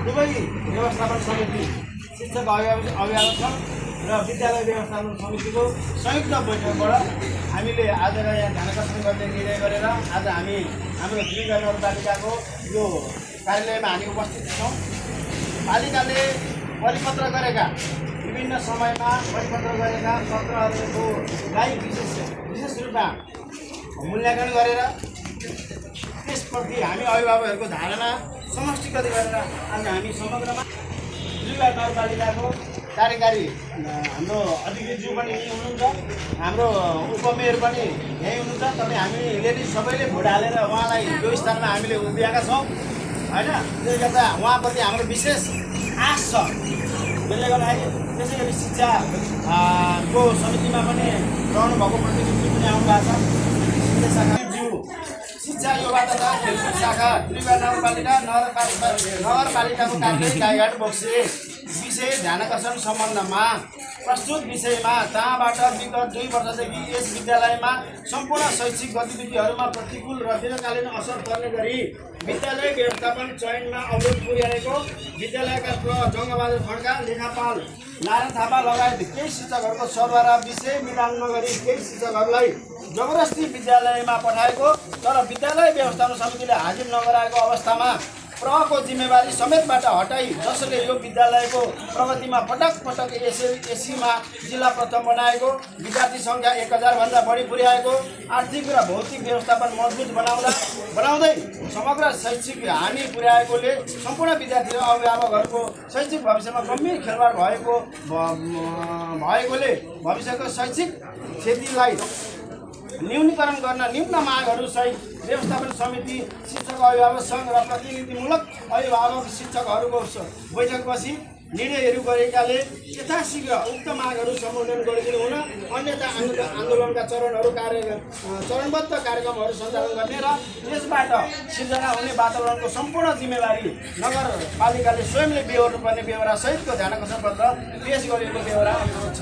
दुवै व्यवस्थापन समिति शिक्षक अभिभावक सङ्घ र विद्यालय व्यवस्थापन समितिको संयुक्त बैठकबाट हामीले आज यहाँ ध्यानाकर्षण गर्ने निर्णय गरेर आज हामी हाम्रो त्रिवेणी नगरपालिकाको यो कार्यालयमा हामी उपस्थित छौँ। पालिकाले परिपत्र गरेका विभिन्न समयमा परिपत्र गरेका पत्रहरूको विशेष रूपमा मूल्याङ्कन गरेर त्यसप्रति हामी अभिभावकहरूको धारणा समष्टिगत गरेर आज हामी समग्रमा त्रिवेणी नगरपालिकाको कार्यकारी हाम्रो अधिकृतज्यू पनि यहीँ हुनुहुन्छ, हाम्रो उपमेयर पनि यहीँ हुनुहुन्छ। तपाईँ हामीले सबैले भोट हालेर उहाँलाई यो स्थानमा हामीले उभिएका छौँ होइन। त्यसले गर्दा उहाँप्रति हाम्रो विशेष आश छ। त्यसले गर्दाखेरि त्यसै गरी शिक्षा को समितिमा पनि रहनुभएको प्रतिनिधि पनि आउनुभएको छ। शिक्षा योगाता खेलकुद शाखा त्रिवेणी नगरपालिकाको कार्यालय गाईघाट बोक्से विषय ध्यानाकर्षण सम्बन्धमा प्रस्तुत विषयमा त्यहाँबाट विगत 2 वर्षदेखि यस विद्यालयमा सम्पूर्ण शैक्षिक गतिविधिहरूमा प्रतिकूल र दीर्घकालीन असर पर्ने गरी विद्यालय व्यवस्थापन चयनमा अवरोध पुर्याएको विद्यालयका जङ्गबहादुर खड्का, लेखापाल नारायण थापा लगायत केही शिक्षकहरूको सरबराह विषय मिलान नगरी केही शिक्षकहरूलाई जबरजस्ती विद्यालयमा पठाएको तर विद्यालय व्यवस्थापन समितिले हाजिर नगराएको अवस्थामा प्रहको जिम्मेवारी समेतबाट हटाई जसले यो विद्यालयको प्रगतिमा पटक पटक एससीमा जिल्ला प्रथम बनाएको विद्यार्थी सङ्ख्या 1000 भन्दा बढी पुर्याएको आर्थिक र भौतिक व्यवस्थापन मजबुत बनाउँदै समग्र शैक्षिक हानि पुर्याएकोले सम्पूर्ण विद्यार्थी र अभिभावकहरूको शैक्षिक भविष्यमा गम्भीर खेलवाड भएकोले भविष्यको शैक्षिक क्षतिलाई न्यूनीकरण गर्न निम्न मागहरू सहित व्यवस्थापन समिति शिक्षक अभिभावक सङ्घ र प्रतिनिधिमूलक अभिभावक शिक्षकहरूको बैठक बसी निर्णयहरू गरेकाले यथाशीघ्र उक्त मागहरू सम्बोधन गरिदिनु हुन अन्यथा आन्दोलनका चरणबद्ध कार्यक्रमहरू सञ्चालन गर्ने र यसबाट सिर्जना हुने वातावरणको सम्पूर्ण जिम्मेवारी नगरपालिकाले स्वयंले बेहोर्नुपर्ने बेहोरा सहितको ध्यानाकर्षण पत्र पेश गरिएको बेहोरा अनुरोध छ।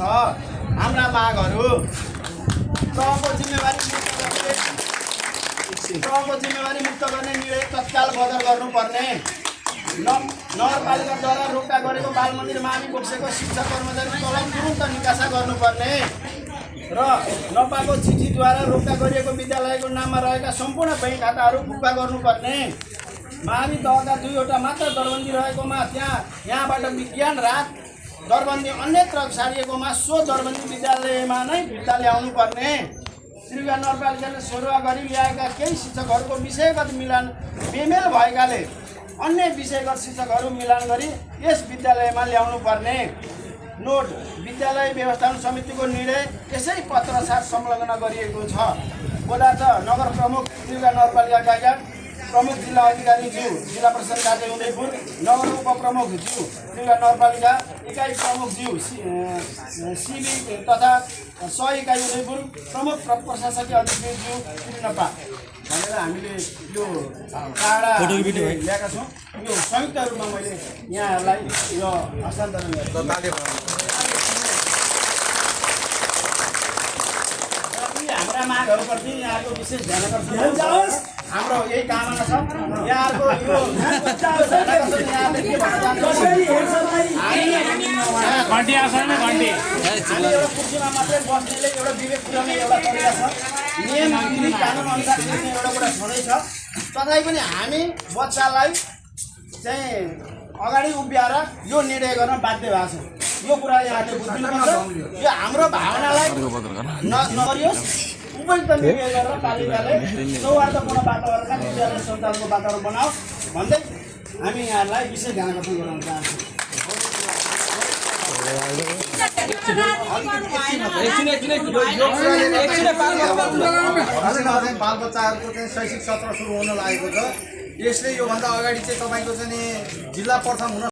हाम्रा मागहरू प्रहको जिम्मेवारी मुक्त गर्ने निर्णय तत्काल बदल गर्नुपर्ने, नगरपालिकाद्वारा रोक्दा गरेको बाल मन्दिर मावि बोक्सेको शिक्षक कर्मचारी तलब तुरुन्त निकासा गर्नुपर्ने र नपाएको चिठीद्वारा रोक्दा गरिएको विद्यालयको नाममा रहेका सम्पूर्ण बैंक खाताहरू फुक्का गर्नुपर्ने, मावि तहका 2वटा मात्र दरबन्दी रहेकोमा यहाँबाट विज्ञान रात दरबन्दी अन्यत्र सारिएकोमा सो दरबन्दी विद्यालयमा नै फिर्ता ल्याउनु पर्ने, त्रिवेणी नगरपालिकाले सरुवा गरी ल्याएका केही शिक्षकहरूको विषयगत बेमेल भएकाले अन्य विषयगत शिक्षकहरू मिलान गरी यस विद्यालयमा ल्याउनु पर्ने। नोट, विद्यालय व्यवस्थापन समितिको निर्णय यसै पत्र साथ संलग्न गरिएको छ। बोलाच नगर प्रमुख त्रिवेणी नगरपालिका गाईघाट, प्रमुख जिल्ला अधिकारी ज्यू जिल्ला प्रशासन कार्यालय उदयपुर, नगर उपप्रमुख ज्यू त्रिवेणी नगरपालिका इकाइ प्रमुख ज्यू सिबी तथा सह-इकाइ उदयपुर, प्रमुख प्रशासकीय अधिकारी ज्यू त्रिनपा भनेर हामीले यो टाढा ल्याएका छौँ। यो संयुक्त रूपमा मैले यहाँहरूलाई यो हस्तान्तरण गरेको हाम्रा मागहरूप्रति यहाँको विशेष ध्यानाकर्षण जाओस्। हाम्रो यही कामना छ। यहाँको यो एउटा कुर्सीमा मात्रै बस्नेले एउटा विवेक पुर्याउने एउटा तरिका छ। नियम नीति कानुन अनुसार एउटा कुरा छँदैछ। तथापि पनि हामी बच्चालाई चाहिँ अगाडि उभिएर यो निर्णय गर्न बाध्य भएको छ। यो कुरा यहाँले बुझ्नुपर्छ। यो हाम्रो भावनालाई नगरियोस्। उपयुक्त निर्णय गरेर पालिकाले सौहार्दपूर्ण वातावरणमा विद्यालय सञ्चालनको वातावरण बनाओस् भन्दै हामी यहाँलाई विशेष ध्यानाकर्षण गराउन चाहन्छौँ। बालबच्चाहरूको चाहिँ शैक्षिक सत्र सुरु हुन लागेको छ। यसले योभन्दा अगाडि चाहिँ तपाईँको चाहिँ जिल्ला प्रथम हुन